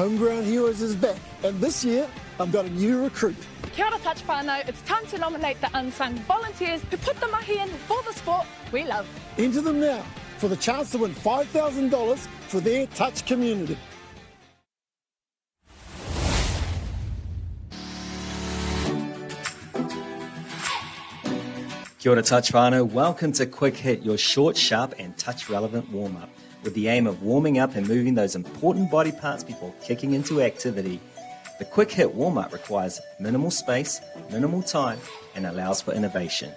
Homegrown Heroes is back, and this year I've got a new recruit. Kia ora touch whānau, it's time to nominate the unsung volunteers who put the mahi in for the sport we love. Enter them now for the chance to win $5,000 for their touch community. Kia ora touch whānau, welcome to Quick Hit, your short, sharp and touch relevant warm-up, with the aim of warming up and moving those important body parts before kicking into activity. The Quick Hit warm-up requires minimal space, minimal time and allows for innovation.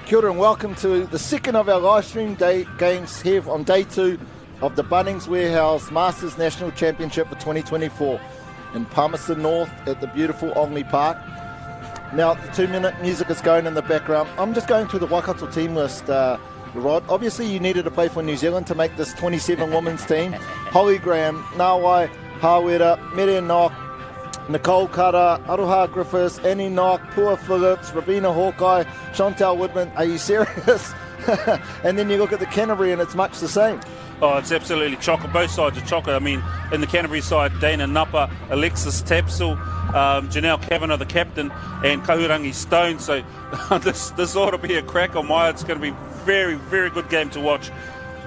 Kia ora and welcome to the second of our live stream games here on day 2 of the Bunnings Warehouse Masters National Championship for 2024 in Palmerston North at the beautiful Ongley Park. Now the 2-minute music is going in the background. I'm just going through the Waikato team list, Rod. Obviously you needed to play for New Zealand to make this 27 women's team. Holly Graham, Nawai Hawera, Miriam Knock, Nicole Kara, Aroha Griffiths, Annie Knock, Pua Phillips, Robina Hawkeye, Chantal Woodman. Are you serious? And then you look at the Canterbury and it's much the same. Oh, it's absolutely chocker, both sides are chocker. I mean, in the Canterbury side, Dana Napa, Alexis Tapsell, Janelle Kavanagh, the captain, and Kahurangi Stone. So this ought to be a crack on my. It's going to be very, very good game to watch.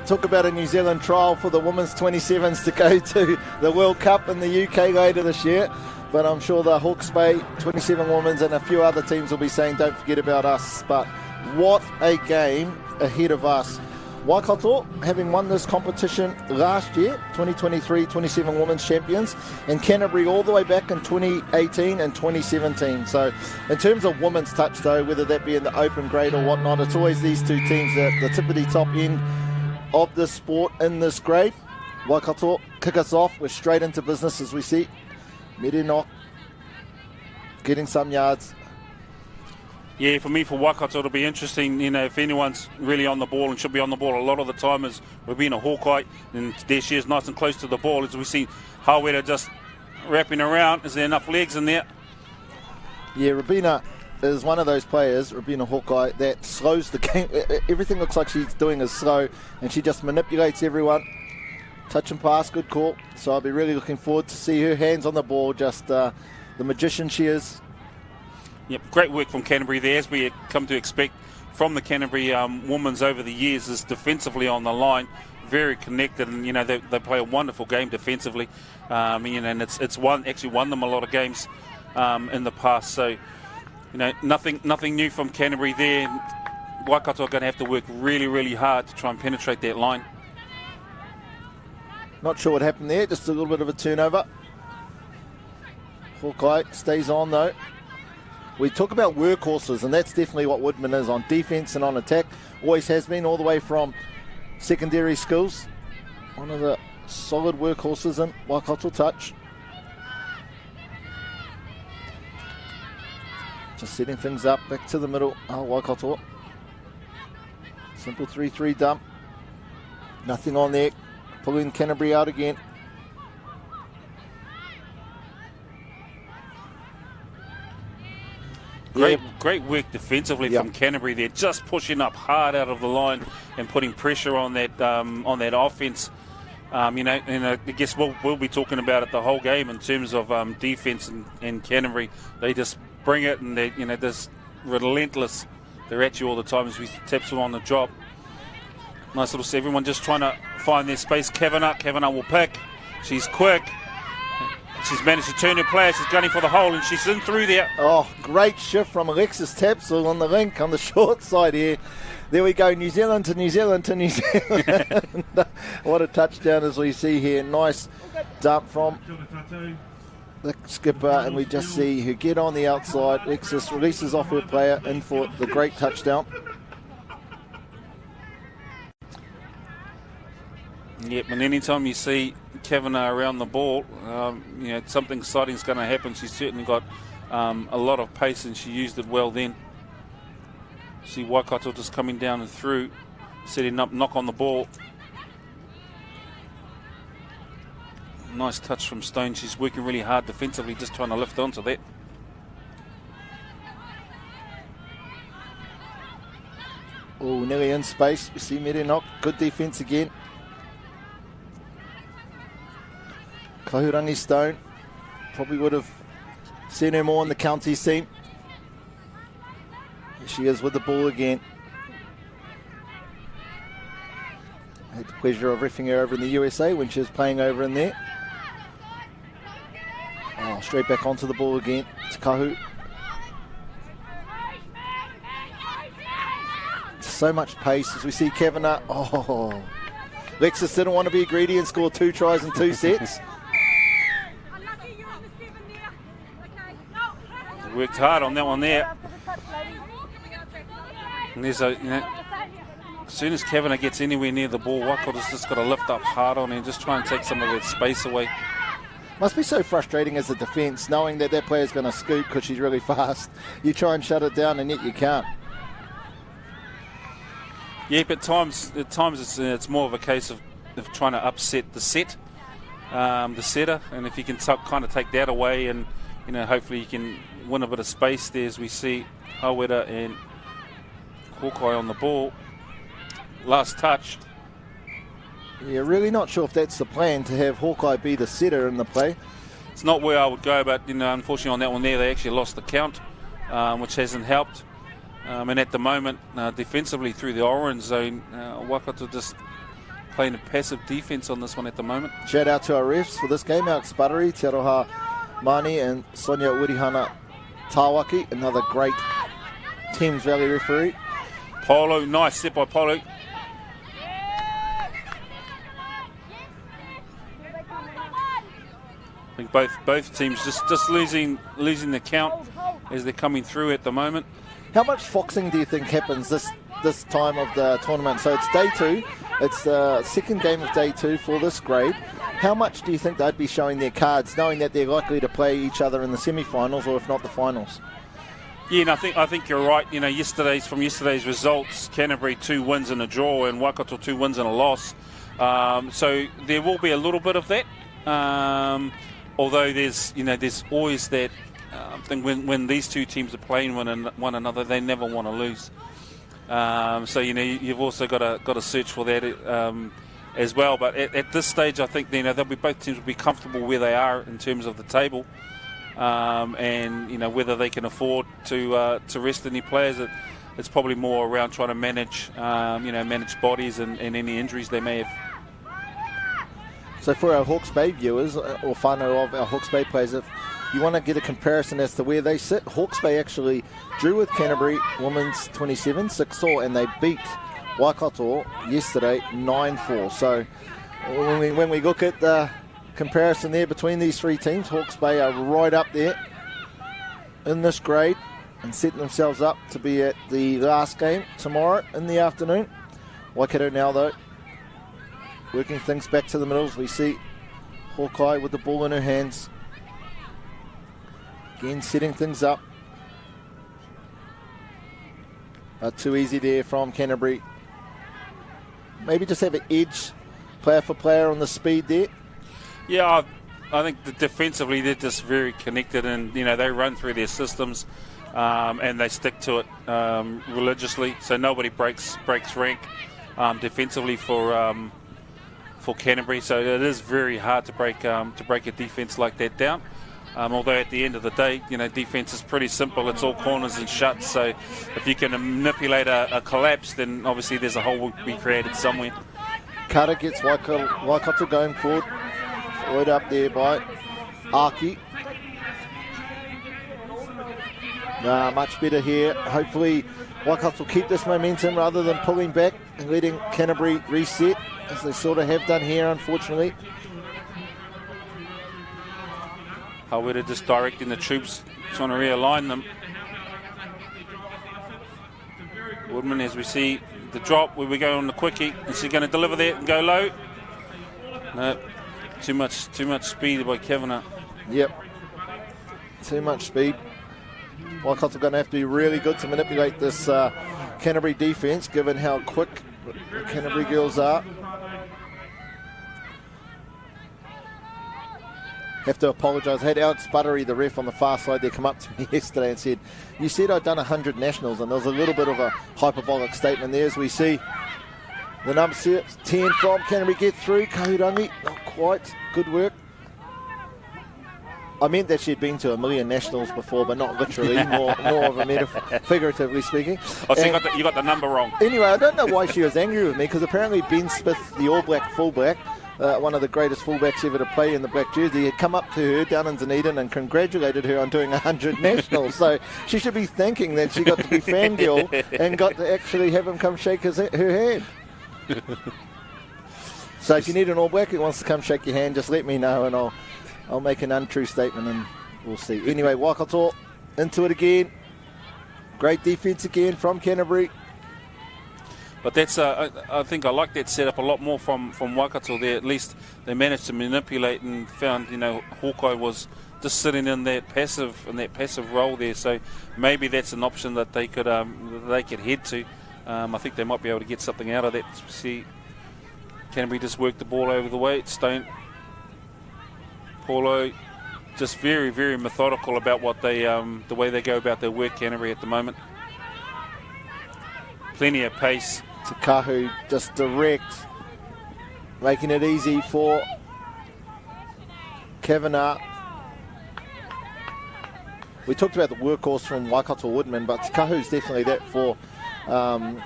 Talk about a New Zealand trial for the women's 27s to go to the World Cup in the UK later this year. But I'm sure the Hawke's Bay 27 women's and a few other teams will be saying, don't forget about us. But what a game ahead of us. Waikato, having won this competition last year, 2023 27 women's champions, and Canterbury all the way back in 2018 and 2017. So in terms of women's touch, though, whether that be in the open grade or whatnot, it's always these two teams at the tippity top end of this sport in this grade. Waikato kick us off. We're straight into business as we see. Medinok getting some yards. Yeah, for me, for Waikato, it'll be interesting, you know, if anyone's really on the ball and should be on the ball a lot of the time is Robina Hawkeye, and there she is nice and close to the ball. As we see Hawera just wrapping around, is there enough legs in there? Yeah, Robina is one of those players, Robina Hawkeye, that slows the game. Everything looks like she's doing is slow, and she just manipulates everyone. Touch and pass, good call. So I'll be really looking forward to see her hands on the ball, just the magician she is. Yep, great work from Canterbury there, as we had come to expect from the Canterbury women's over the years, is defensively on the line, very connected, and you know they play a wonderful game defensively, and it's actually won them a lot of games in the past. So you know nothing new from Canterbury there. Waikato are going to have to work really, really hard to try and penetrate that line. Not sure what happened there, just a little bit of a turnover. Hawkeye stays on though. We talk about workhorses, and that's definitely what Woodman is on defence and on attack. Always has been, all the way from secondary schools. One of the solid workhorses in Waikato touch. Just setting things up, back to the middle. Oh, Waikato. Simple 3-3 dump. Nothing on there. Pulling Canterbury out again. Great work defensively from Canterbury there, just pushing up hard out of the line and putting pressure on that offense. And I guess we'll be talking about it the whole game in terms of defense and Canterbury. They just bring it, and they just relentless. They're at you all the time as we taps them on the job. Nice little see, everyone just trying to find their space. Kavanagh will pick. She's quick. She's managed to turn her player. She's gunning for the hole, and she's in through there. Oh, great shift from Alexis Tapsell on the link on the short side here. There we go, New Zealand to New Zealand to New Zealand. What a touchdown as we see here. Nice dump from the skipper, and we just see her get on the outside. Alexis releases off her player in for the great touchdown. Yep, and anytime you see Kavanagh around the ball, something exciting is going to happen. She's certainly got a lot of pace, and she used it well then. See Waikato just coming down and through, setting up knock on the ball. Nice touch from Stone. She's working really hard defensively, just trying to lift onto that. Oh, nearly in space. We see Merenock. Good defence again. Kahurangi Stone probably would have seen her more in the counties team. Here she is with the ball again. I had the pleasure of riffing her over in the USA when she was playing over in there. Oh, straight back onto the ball again. It's Kahu. So much pace as we see Kavanagh. Oh, Lexus didn't want to be greedy and score 2 tries in 2 sets. They worked hard on that one there. And there's as soon as Kavanagh gets anywhere near the ball, Waikato's just got to lift up hard on her and just try and take some of that space away. Must be so frustrating as a defence, knowing that that player's going to scoop because she's really fast. You try and shut it down and yet you can't. Yeah, but at times it's more of a case of trying to upset the setter, and if you can kind of take that away, and hopefully you can win a bit of space there, as we see Hawera and Hawkeye on the ball. Last touch. Yeah, really not sure if that's the plan, to have Hawkeye be the setter in the play. It's not where I would go, but unfortunately on that one there, they actually lost the count, which hasn't helped. And at the moment, defensively through the orange zone, Waikato just playing a passive defence on this one at the moment. Shout out to our refs for this game, Alex Buttery, Te Aroha Mani and Sonia Urihana Tawaki, another great Thames Valley referee. Polo, nice step by Polo. I think both teams just losing the count as they're coming through at the moment. How much foxing do you think happens this time of the tournament? So it's day 2. It's the second game of day 2 for this grade. How much do you think they'd be showing their cards, knowing that they're likely to play each other in the semi-finals, or if not the finals? Yeah, and I think you're right. Yesterday's results, Canterbury 2 wins and a draw, and Waikato 2 wins and a loss. So there will be a little bit of that. Although there's always that thing when these two teams are playing one another, they never want to lose. So you've also got to search for that as well. But at this stage, I think both teams will be comfortable where they are in terms of the table, and whether they can afford to rest any players. It's probably more around trying to manage bodies and any injuries they may have. So for our Hawke's Bay viewers, or whānau of our Hawke's Bay players, if you want to get a comparison as to where they sit, Hawke's Bay actually drew with Canterbury Women's 27, 6-4, and they beat Waikato yesterday 9-4. So when we look at the comparison there between these 3 teams, Hawke's Bay are right up there in this grade and setting themselves up to be at the last game tomorrow in the afternoon. Waikato now, though, working things back to the middles. We see Hawkeye with the ball in her hands. Again, setting things up. Too easy there from Canterbury. Maybe just have an edge player for player on the speed there. Yeah, I think defensively they're just very connected, and they run through their systems and they stick to it religiously. So nobody breaks rank defensively for Canterbury. So it is very hard to break a defence like that down. Although at the end of the day, defence is pretty simple. It's all corners and shuts. So if you can manipulate a collapse, then obviously there's a hole to be created somewhere. Carter gets Waikato going forward. Forward up there by Aki. Much better here. Hopefully Waikato will keep this momentum rather than pulling back and letting Canterbury reset, as they sort of have done here, unfortunately. Hawera just directing the troops, trying to realign them. Woodman, as we see the drop where we go on the quickie, is she going to deliver that and go low? No, too much speed by Kavanagh. Yep. Too much speed. Waikato are going to have to be really good to manipulate this Canterbury defence, given how quick the Canterbury girls are. Have to apologise. I had Alex Buttery, the ref on the far side there, come up to me yesterday and said, "You said I'd done 100 nationals," and there was a little bit of a hyperbolic statement there, as we see the number 10 from Canterbury get through. Kahurangi, not quite. Good work. I meant that she'd been to a million nationals before, but not literally, more of a metaphor, figuratively speaking. Oh, so you got the number wrong. Anyway, I don't know why she was angry with me, because apparently Ben Smith, the All Black fullback, one of the greatest fullbacks ever to play in the black jersey, had come up to her down in Dunedin and congratulated her on doing 100 nationals. So she should be thanking that she got to be fangirl and got to actually have him come shake her hand. So if you need an All Black who wants to come shake your hand, just let me know and I'll make an untrue statement and we'll see. Anyway, Waikato into it again. Great defence again from Canterbury. But that's I think I like that setup a lot more from Waikato there. At least they managed to manipulate and found, Hawkeye was just sitting in that passive role there. So maybe that's an option that they could head to. I think they might be able to get something out of that. See, Canterbury just work the ball over the way. Stone, Paulo, just very, very methodical about what they the way they go about their work. Canterbury at the moment, plenty of pace. To Kahu, just direct, making it easy for Kavanagh. We talked about the workhorse from Waikato Woodman, but Kahu's definitely that for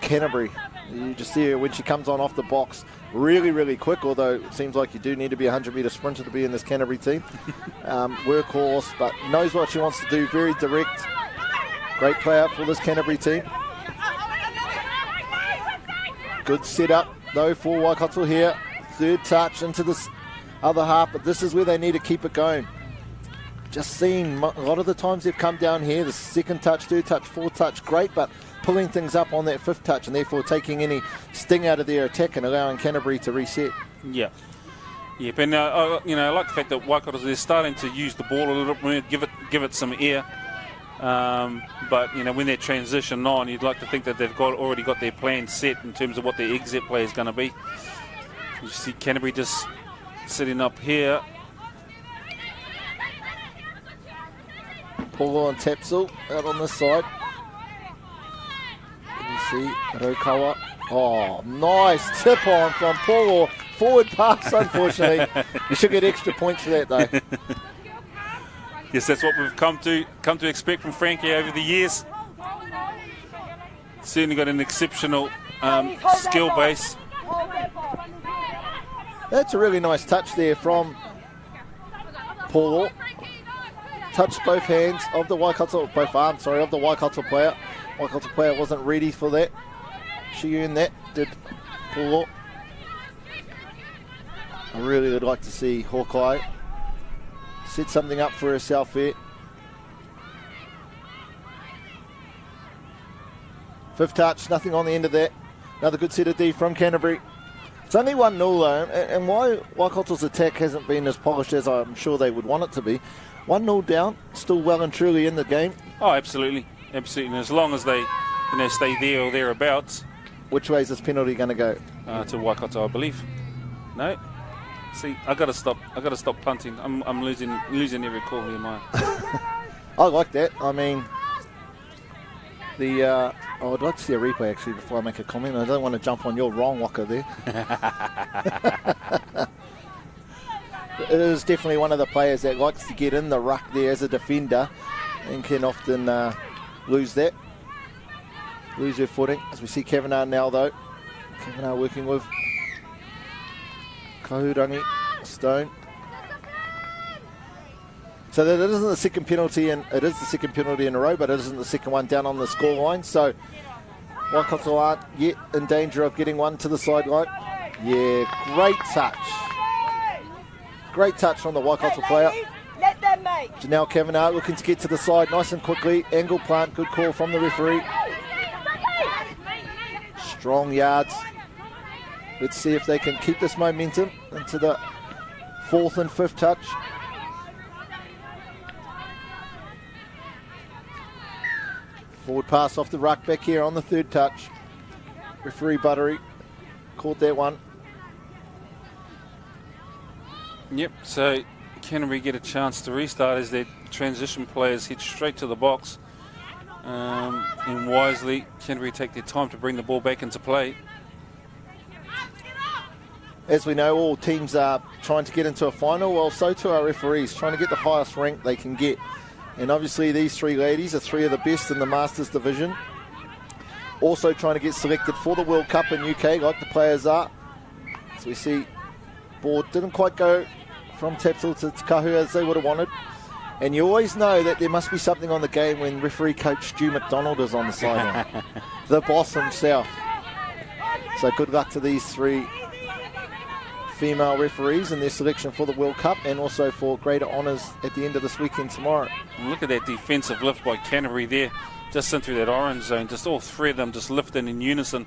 Canterbury. You just see her when she comes on off the box, really, really quick, although it seems like you do need to be a 100-metre sprinter to be in this Canterbury team. Workhorse, but knows what she wants to do, very direct. Great player for this Canterbury team. Good setup, though, for Waikato here. Third touch into this other half, but this is where they need to keep it going. Just seeing a lot of the times they've come down here, the second touch, third touch, fourth touch, great, but pulling things up on that fifth touch and therefore taking any sting out of their attack and allowing Canterbury to reset. Yeah. Yeah, but I like the fact that Waikato, they're starting to use the ball a little bit more, give it some air. But when they transition on, you'd like to think that they've already got their plan set in terms of what their exit play is going to be. You see Canterbury just sitting up here. Paulo and Tapsel out on this side. You see Rokawa. Oh, nice tip on from Paulo. Forward pass, unfortunately. You should get extra points for that, though. Yes, that's what we've come to expect from Frankie over the years. Certainly got an exceptional skill base. That's a really nice touch there from Paulo. Touched both hands of the Waikato, both arms, sorry, of the Waikato player. Waikato player wasn't ready for that. She earned that, did Paulo. I really would like to see Hawkeye set something up for herself here. Fifth touch, nothing on the end of that. Another good set of D from Canterbury. It's only 1-0 though, and why Waikato's attack hasn't been as polished as I'm sure they would want it to be. 1-0 down, still well and truly in the game. Oh, absolutely. Absolutely. And as long as they stay there or thereabouts. Which way is this penalty going to go? To Waikato, I believe. No. See, I got to stop punting. I'm losing every call here, Maya. I like that. I mean, I would like to see a replay actually before I make a comment. I don't want to jump on your wrong Waka there. It is definitely one of the players that likes to get in the ruck there as a defender and can often lose her footing. As we see Kavanagh now though. Kavanagh working with Kahurangi, Stone. So that it isn't the second penalty, and it is the second penalty in a row, but it isn't the second one down on the scoreline. So Waikato aren't yet in danger of getting one to the sideline. Yeah, great touch. Great touch from the Waikato player. Janelle Kavanagh looking to get to the side nice and quickly. Angle plant, good call from the referee. Strong yards. Let's see if they can keep this momentum into the fourth and fifth touch. Forward pass off the ruck back here on the third touch. Referee Buttery caught that one. Yep, so Canterbury get a chance to restart as their transition players head straight to the box. And wisely, Canterbury take their time to bring the ball back into play. As we know, all teams are trying to get into a final. Well, so too are referees, trying to get the highest rank they can get. And obviously these three ladies are three of the best in the Masters division. Also trying to get selected for the World Cup in UK, like the players are. So we see ball didn't quite go from Tapsell to Kahu as they would have wanted. And you always know that there must be something on the game when referee coach Stu McDonald is on the sideline. The boss himself. So good luck to these three female referees in their selection for the World Cup and also for greater honours at the end of this weekend tomorrow. And look at that defensive lift by Canterbury there, just into that orange zone. Just all three of them just lifting in unison.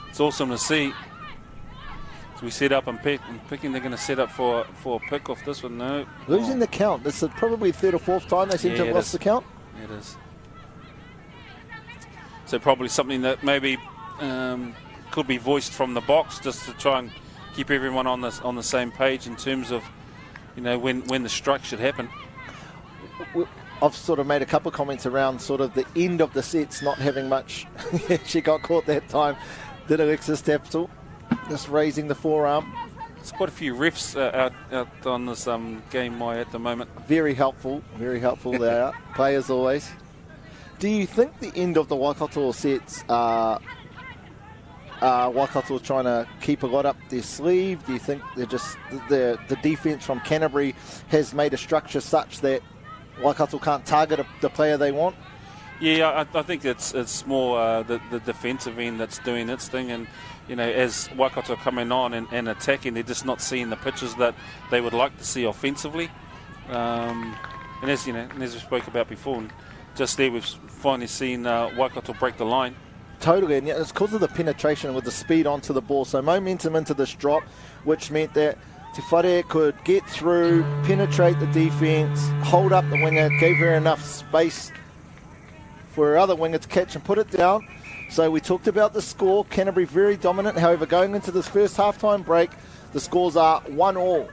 It's awesome to see. So we set up and picking. They're going to set up for a pick off this one. No. Losing the count. This is probably third or fourth time they seem to have lost the count. It is. So probably something that maybe could be voiced from the box just to try and keep everyone on the same page in terms of, you know, when the strike should happen. I've sort of made a couple of comments around sort of the end of the sets not having much. She got caught that time. Did Alexis Tapsell just raising the forearm. There's quite a few refs out on this game, Mai, at the moment. Very helpful they are. Players always. Do you think the end of the Waikato sets are Waikato trying to keep a lot up their sleeve? Do you think they're just the defence from Canterbury has made a structure such that Waikato can't target the player they want? Yeah, I think it's more the defensive end that's doing its thing, and you know, as Waikato are coming on and attacking, they're just not seeing the pitches that they would like to see offensively. And as you know, and as we spoke about before, and just there we've finally seen Waikato break the line. Totally, and it's because of the penetration with the speed onto the ball. So momentum into this drop, which meant that Te Whare could get through, penetrate the defence, hold up the winger, gave her enough space for her other winger to catch and put it down. So we talked about the score. Canterbury very dominant. However, going into this first halftime break, the scores are 1-1.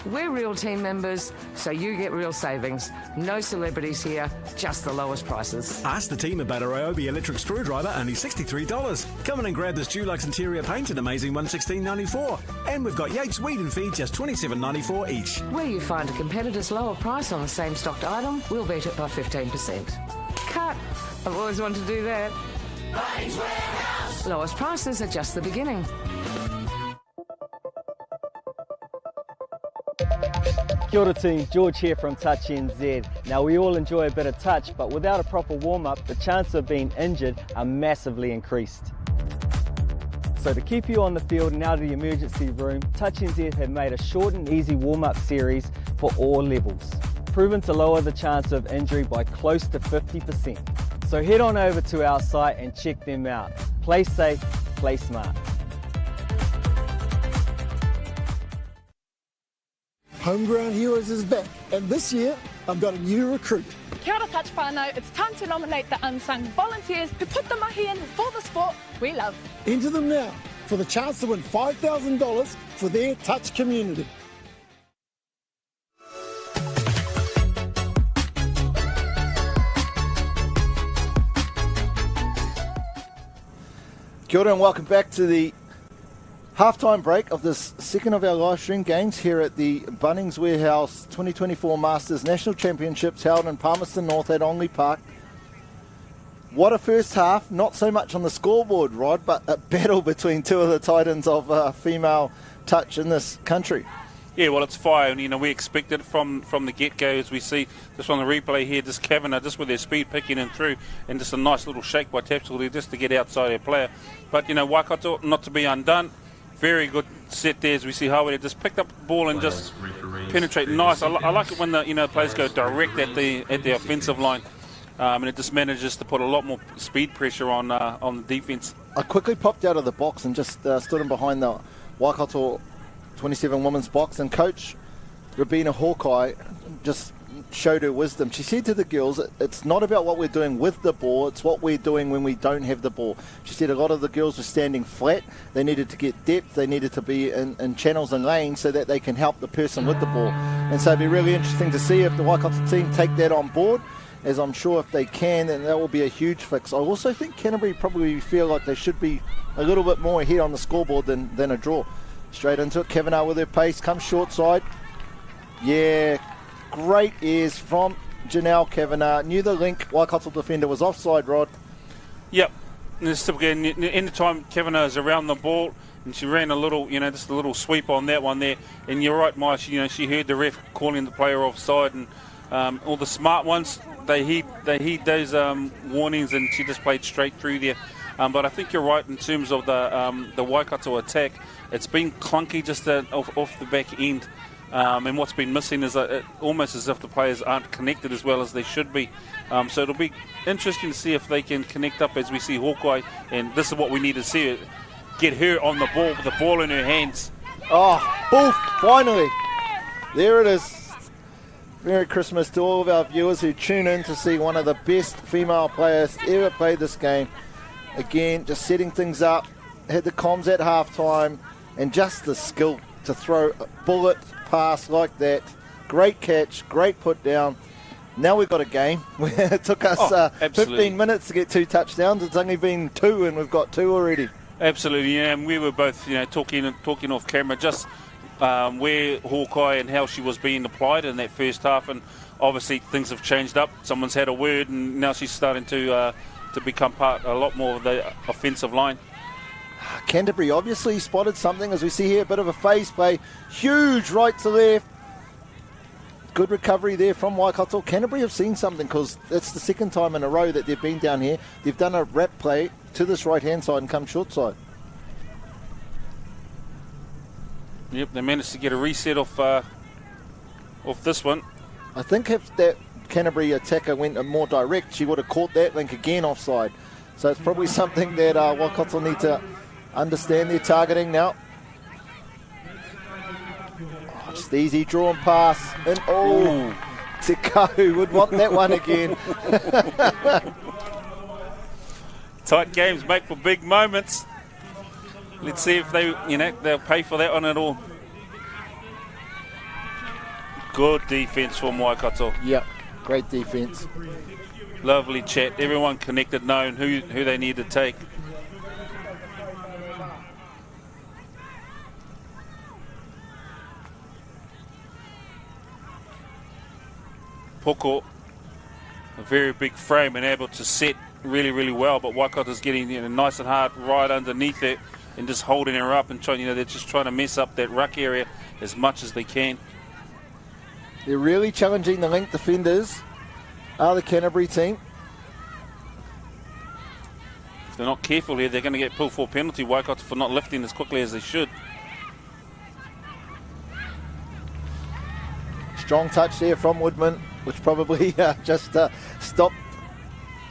We're real team members, so you get real savings. No celebrities here, just the lowest prices. Ask the team about a Ryobi electric screwdriver, only $63. Come in and grab this Dulux interior paint, an amazing $116.94. And we've got Yates Weed and Feed, just $27.94 each. Where you find a competitor's lower price on the same stocked item, we'll beat it by 15%. Cut! I've always wanted to do that. Bunnings Warehouse! Lowest prices are just the beginning. Kia ora team, George here from Touch NZ. Now we all enjoy a bit of touch, but without a proper warm-up, the chances of being injured are massively increased. So to keep you on the field and out of the emergency room, Touch NZ have made a short and easy warm-up series for all levels, proven to lower the chance of injury by close to 50%. So head on over to our site and check them out. Play safe, play smart. Homegrown Heroes is back, and this year I've got a new recruit. Kia ora touch whānau, it's time to nominate the unsung volunteers who put the mahi in for the sport we love. Enter them now for the chance to win $5,000 for their touch community. Kia ora and welcome back to the halftime break of this second of our live stream games here at the Bunnings Warehouse 2024 Masters National Championships held in Palmerston North at Ongley Park. What a first half, not so much on the scoreboard, Rod, but a battle between two of the titans of female touch in this country. Yeah, well, it's fire, and you know we expected it from the get-go, as we see just on the replay here, just Kavanagh just with their speed picking in through, and just a nice little shake by Tapsell there just to get outside their player. But you know Waikato not to be undone. very good set there as we see Hawere just picked up the ball and just penetrate nice. I like it when the players go direct at the offensive line, and it just manages to put a lot more speed pressure on the defence. I quickly popped out of the box and just stood in behind the Waikato 27 women's box, and Coach Rabina Hawkeye just showed her wisdom. She said to the girls, it's not about what we're doing with the ball, it's what we're doing when we don't have the ball. She said a lot of the girls were standing flat. They needed to get depth. They needed to be in channels and lanes so that they can help the person with the ball. And so it'd be really interesting to see if the Waikato team take that on board, as I'm sure if they can, then that will be a huge fix. I also think Canterbury probably feel like they should be a little bit more ahead on the scoreboard than a draw. Straight into it, Kavanagh with her pace, comes short side. Yeah, great ears from Janelle Kavanagh. Knew the link, Waikato defender was offside, Rod. Yep. And this typical, in the time Kavanagh is around the ball, and she ran a little, just a little sweep on that one there. And you're right, Mike, she heard the ref calling the player offside, and all the smart ones, they heed those warnings, and she just played straight through there. But I think you're right in terms of the Waikato attack. It's been clunky just off the back end. And what's been missing is almost as if the players aren't connected as well as they should be. So it'll be interesting to see if they can connect up as we see Hawkeye. And this is what we need to see, get her on the ball with the ball in her hands. Oh, boof, finally. There it is. Merry Christmas to all of our viewers who tune in to see one of the best female players to ever play this game. Again, just setting things up. Had the comms at halftime, and just the skill to throw a bullet pass like that. Great catch, great put down. Now we've got a game. It took us 15 minutes to get 2 touchdowns. It's only been 2, and we've got 2 already. Absolutely, yeah. And we were both, talking off camera, just where Hawkeye and how she was being applied in that first half. And obviously things have changed up. Someone's had a word, and now she's starting to become part a lot more of the offensive line. Canterbury obviously spotted something, as we see here, a bit of a phase play. Huge right to left. Good recovery there from Waikato. Canterbury have seen something, because it's the second time in a row that they've been down here. They've done a wrap play to this right-hand side and come short side. Yep, they managed to get a reset off this one. I think if that Canterbury attacker went more direct, she would have caught that link again offside. So it's probably something that Waikato need to understand their targeting now. Oh, just easy draw and pass. And Te Kau would want that one again. Tight games make for big moments. Let's see if they'll pay for that one at all. Good defence from Waikato. Yep, great defence. Lovely chat. Everyone connected, knowing who they need to take. Poko, a very big frame and able to set really, really well, but Waikato's getting nice and hard right underneath it and just holding her up and trying. They're just trying to mess up that ruck area as much as they can. They're really challenging the link defenders, are the Canterbury team. If they're not careful here, they're going to get pulled for a penalty, Waikato, for not lifting as quickly as they should. Strong touch there from Woodman, which probably just stopped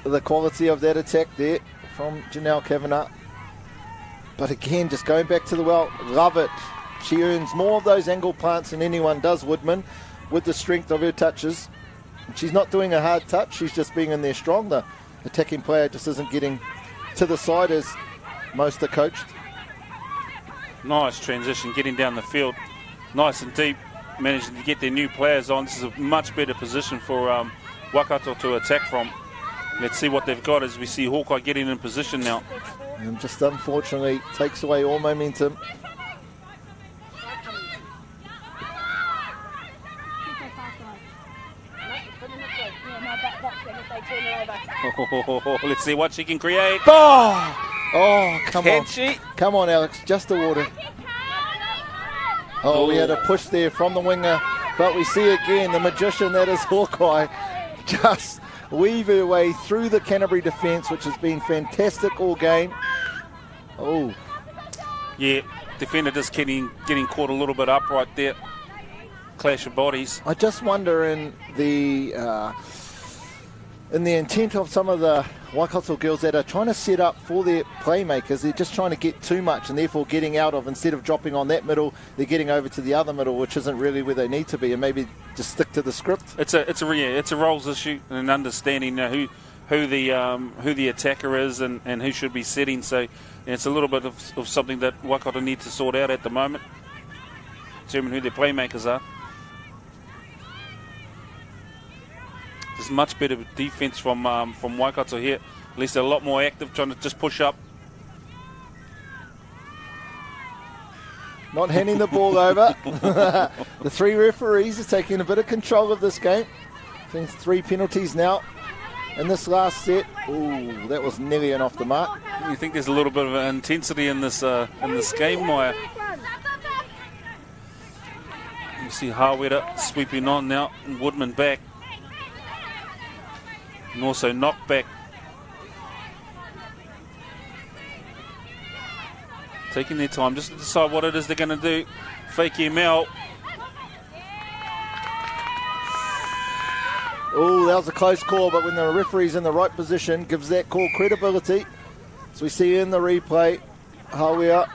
the quality of that attack there from Janelle Kavanagh. But again, just going back to the well, love it. She earns more of those angle plants than anyone does, Woodman, with the strength of her touches. She's not doing a hard touch, she's just being in there strong. The attacking player just isn't getting to the side as most are coached. Nice transition, getting down the field. Nice and deep, managing to get their new players on. This is a much better position for Waikato to attack from. Let's see what they've got as we see Hawkeye getting in position now. And just unfortunately takes away all momentum. Let's see what she can create. Oh, come Can on. she? Come on, Alex, just awarded. Oh, we had a push there from the winger, but we see again the magician that is Hawkeye just weave her way through the Canterbury defence, which has been fantastic all game. Oh. Yeah, defender just getting caught a little bit upright there. Clash of bodies. I just wonder in the intent of some of the Waikato girls that are trying to set up for their playmakers, they're just trying to get too much and therefore getting out of, instead of dropping on that middle, they're getting over to the other middle, which isn't really where they need to be, and maybe just stick to the script. It's a roles issue and understanding who the attacker is and who should be setting. So it's a little bit of something that Waikato need to sort out at the moment. Determine who their playmakers are. There's much better defence from Waikato here. At least they're a lot more active, trying to just push up. Not handing the ball over. The three referees are taking a bit of control of this game. I think 3 penalties now in this last set. Ooh, that was nearly an off the mark. You think there's a little bit of intensity in this game, Maya? You see Hawera sweeping on now, and Woodman back. And also knocked back. Taking their time just to decide what it is they're going to do. Fake him out. Oh, that was a close call, but when the referee's in the right position, gives that call credibility. So we see in the replay, Hawera,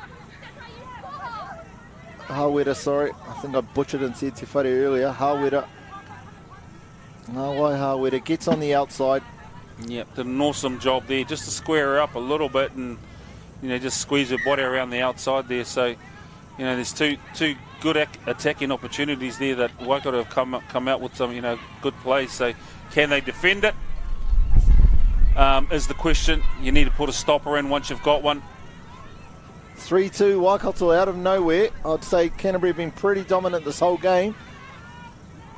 sorry. I think I butchered and said Te Whare earlier. Hawera gets on the outside. Yep, did an awesome job there just to square her up a little bit and, just squeeze her body around the outside there. So, there's two good attacking opportunities there that Waikato have come out with some, good plays. So, can they defend it? Is the question. You need to put a stopper in once you've got one. 3-2 Waikato out of nowhere. I'd say Canterbury have been pretty dominant this whole game.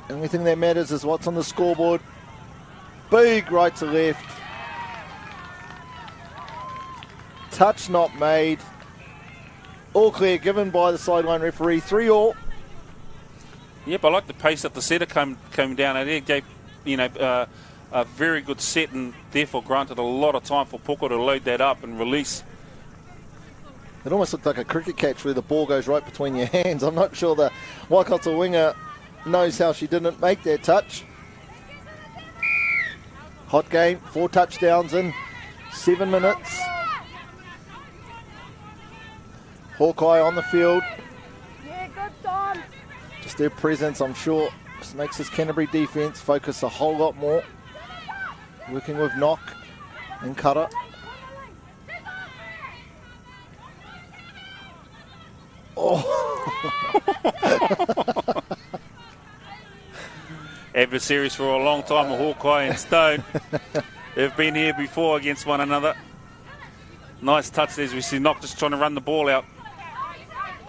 The only thing that matters is what's on the scoreboard. Big right to left. Touch not made. All clear given by the sideline referee. 3-all. Yep, I like the pace that the setter came down at. It gave, a very good set and therefore granted a lot of time for Puko to load that up and release. It almost looked like a cricket catch where the ball goes right between your hands. I'm not sure the Waikato winger knows how she didn't make that touch. Hot game, 4 touchdowns in 7 minutes. Hawkeye on the field. Yeah, good, Don. Just their presence, I'm sure, just makes this Canterbury defence focus a whole lot more. Working with Knock and Cutter. Oh. Adversaries for a long time, Hawkeye and Stone. They've been here before against one another. Nice touch there as we see Knock just trying to run the ball out.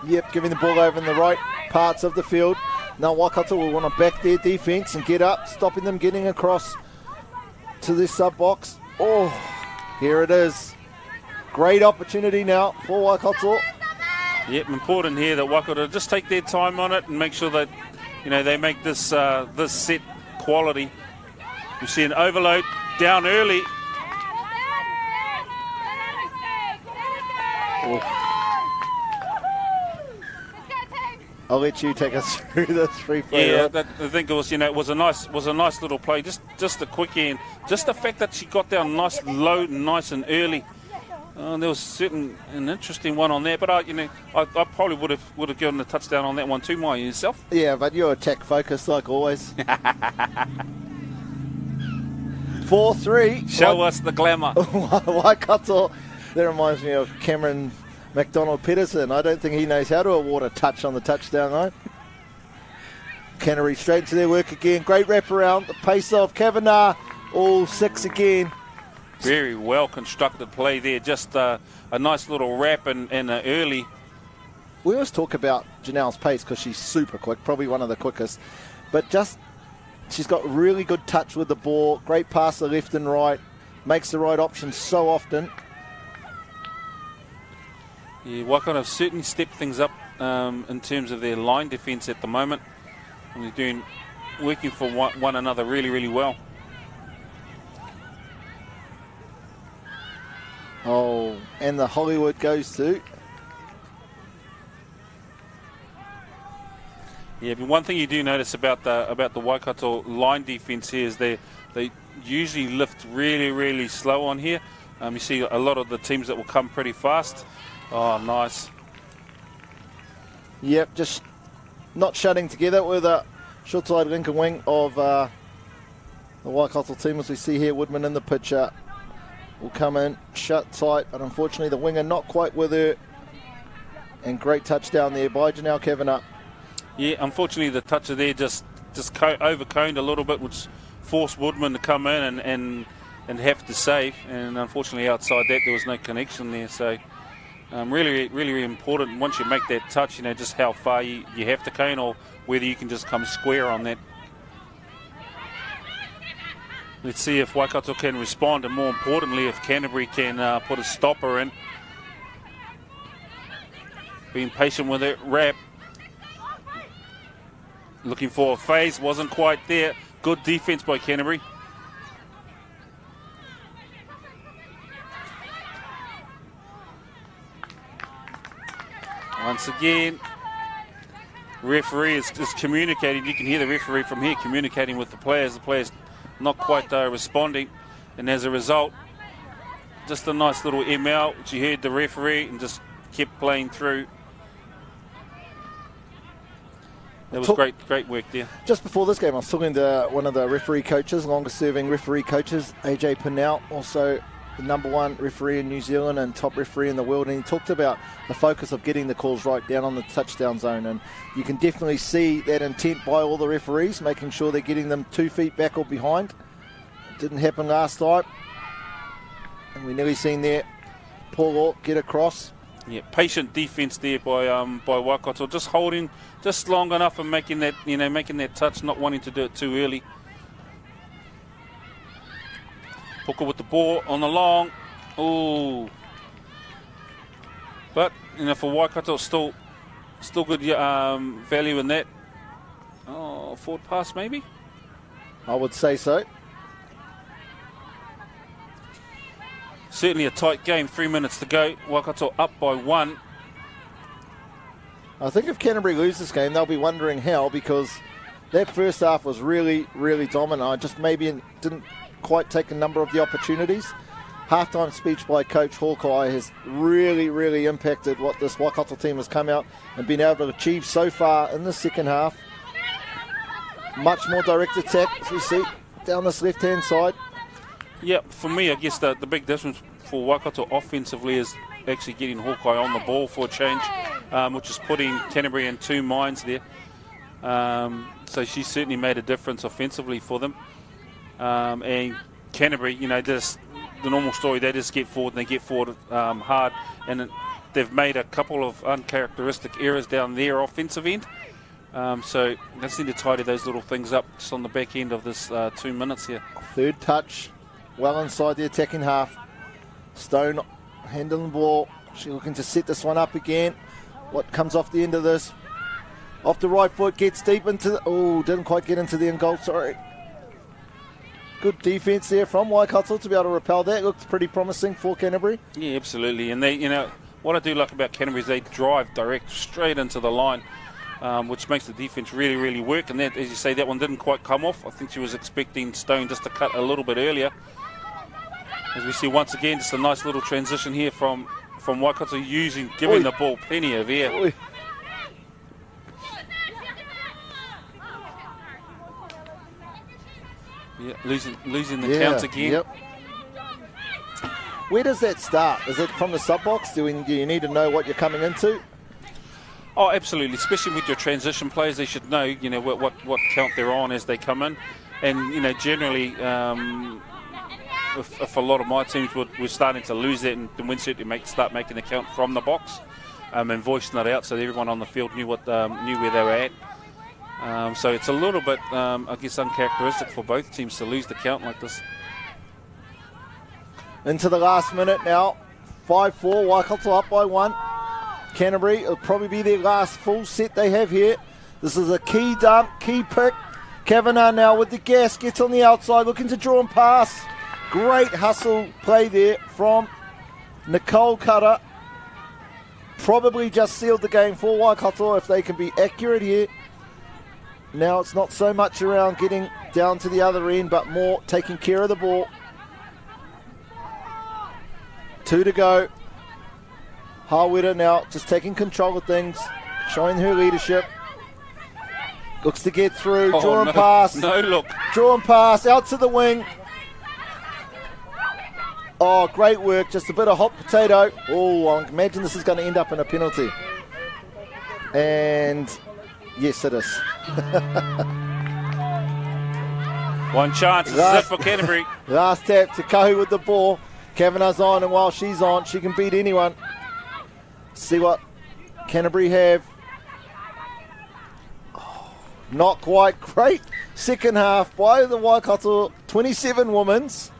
Yep, giving the ball over in the right parts of the field. Now Waikato will want to back their defence and get up, stopping them getting across to this sub-box. Oh, here it is. Great opportunity now for Waikato. Yep, important here that Waikato just take their time on it and make sure that they make this this set quality. We see an overload down early. Oh. I'll let you take us through this free play. Yeah, I think it was it was a nice little play. Just a quick end. Just the fact that she got down nice low, nice and early. There was an interesting one on there, but I probably would have given a touchdown on that one too, Maya, yourself. Yeah, but you're attack focused like always. 4-3. Show us the glamour. Waikato. That reminds me of Cameron McDonald-Peterson. I don't think he knows how to award a touch on the touchdown line. Canterbury straight to their work again. Great wraparound. The pace of Kavanagh. All 6 again. Very well constructed play there. Just a nice little wrap and early. We always talk about Janelle's pace because she's super quick, probably one of the quickest. But she's got really good touch with the ball. Great passer left and right. Makes the right option so often. Yeah, Waikato have certainly stepped things up in terms of their line defence at the moment. And they're working for one another really, really well. Oh, and the Hollywood goes to Yeah, but one thing you do notice about the Waikato line defence here is they usually lift really, really slow on here. You see a lot of the teams that will come pretty fast. Oh, nice. Yep, just not shutting together with a short side Lincoln wing of the Waikato team, as we see here. Woodman in the picture will come in, shut tight, but unfortunately the winger not quite with her. And great touchdown there by Janelle Kavanagh. Yeah, unfortunately the toucher there just overconed a little bit, which forced Woodman to come in and have to save. And unfortunately outside that there was no connection there. So really, really important once you make that touch, you know, just how far you have to cone or whether you can just come square on that. Let's see if Waikato can respond, and more importantly if Canterbury can put a stopper in. Being patient with it, wrap. Looking for a phase, wasn't quite there. Good defence by Canterbury. Once again, referee is communicating. You can hear the referee from here communicating with the players. The players not quite responding, and as a result, just a nice little ML, which you heard the referee and just kept playing through. That was great work there. Just before this game, I was talking to one of the referee coaches, longest-serving referee coaches, AJ Pinnell, also the #1 referee in New Zealand and top referee in the world, and he talked about the focus of getting the calls right down on the touchdown zone, and you can definitely see that intent by all the referees, making sure they're getting them 2 feet back or behind. It didn't happen last time, and we nearly seen there Paul Ork get across. Yeah, patient defence there by Waikato, just holding just long enough and making that touch, not wanting to do it too early. Puka with the ball on the long. Ooh. But for Waikato, still good value in that. Oh, forward pass maybe. I would say so. Certainly a tight game, 3 minutes to go. Waikato up by 1. I think if Canterbury lose this game, they'll be wondering how, because that first half was really, really dominant. I just maybe didn't quite take a number of the opportunities. Halftime speech by Coach Hawkeye has really, really impacted what this Waikato team has come out and been able to achieve so far in the second half. Much more direct attack, as we see, down this left-hand side. Yeah, for me, I guess the big difference for Waikato offensively is actually getting Hawkeye on the ball for a change, which is putting Canterbury in 2 minds there. So she certainly made a difference offensively for them. And Canterbury, just the normal story, they just get forward and they get forward hard. And they've made a couple of uncharacteristic errors down their offensive end. So they just need to tidy those little things up just on the back end of this 2 minutes here. Third touch, well inside the attacking half. Stone handling the ball. She's looking to set this one up again. What comes off the end of this? Off the right foot, gets deep into the... Oh, didn't quite get into the end goal, sorry. Good defence there from Waikato to be able to repel that. Looks pretty promising for Canterbury. Yeah, absolutely. And they, what I do like about Canterbury is they drive direct straight into the line, which makes the defence really, really work. And that, as you say, that one didn't quite come off. I think she was expecting Stone just to cut a little bit earlier. As we see once again, just a nice little transition here from Waikato giving the ball plenty of air. Oy. Yeah, losing the count again. Yep. Where does that start? Is it from the sub-box? Do you need to know what you're coming into? Oh, absolutely. Especially with your transition players, they should know, what count they're on as they come in. And, generally, if a lot of my teams were starting to lose that, and we'd certainly start making the count from the box and voicing it out so that everyone on the field knew where they were at. So it's a little bit, I guess, uncharacteristic for both teams to lose the count like this. Into the last minute now. 5-4, Waikato up by 1. Canterbury, it'll probably be their last full set they have here. This is a key dump, key pick. Kavanagh now with the gas, gets on the outside, looking to draw and pass. Great hustle play there from Nicole Cutter. Probably just sealed the game for Waikato if they can be accurate here. Now it's not so much around getting down to the other end, but more taking care of the ball. 2 to go. Hawera now just taking control of things, showing her leadership. Looks to get through, draw and pass. No look. Draw and pass, out to the wing. Oh, great work, just a bit of hot potato. Oh, I imagine this is going to end up in a penalty. And yes, it is. One chance, this is it for Canterbury. Last tap to Kahu with the ball. Kavanagh's on, and while she's on, she can beat anyone. See what Canterbury have. Not quite great. Second half by the Waikato 27 Women's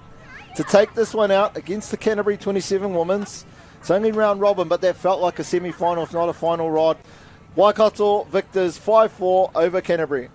to take this one out against the Canterbury 27 Women's. It's only round robin, but that felt like a semi-final, if not a final rod. Waikato victors 5-4 over Canterbury.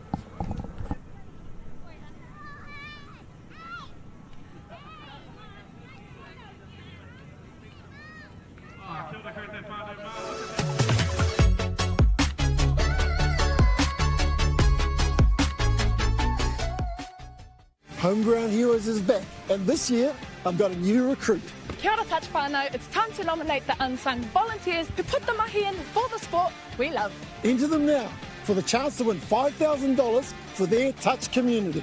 Homeground Heroes is back, and this year I've got a new recruit. Kia ora touch whānau, it's time to nominate the unsung volunteers who put the mahi in for the sport we love. Enter them now for the chance to win $5,000 for their touch community.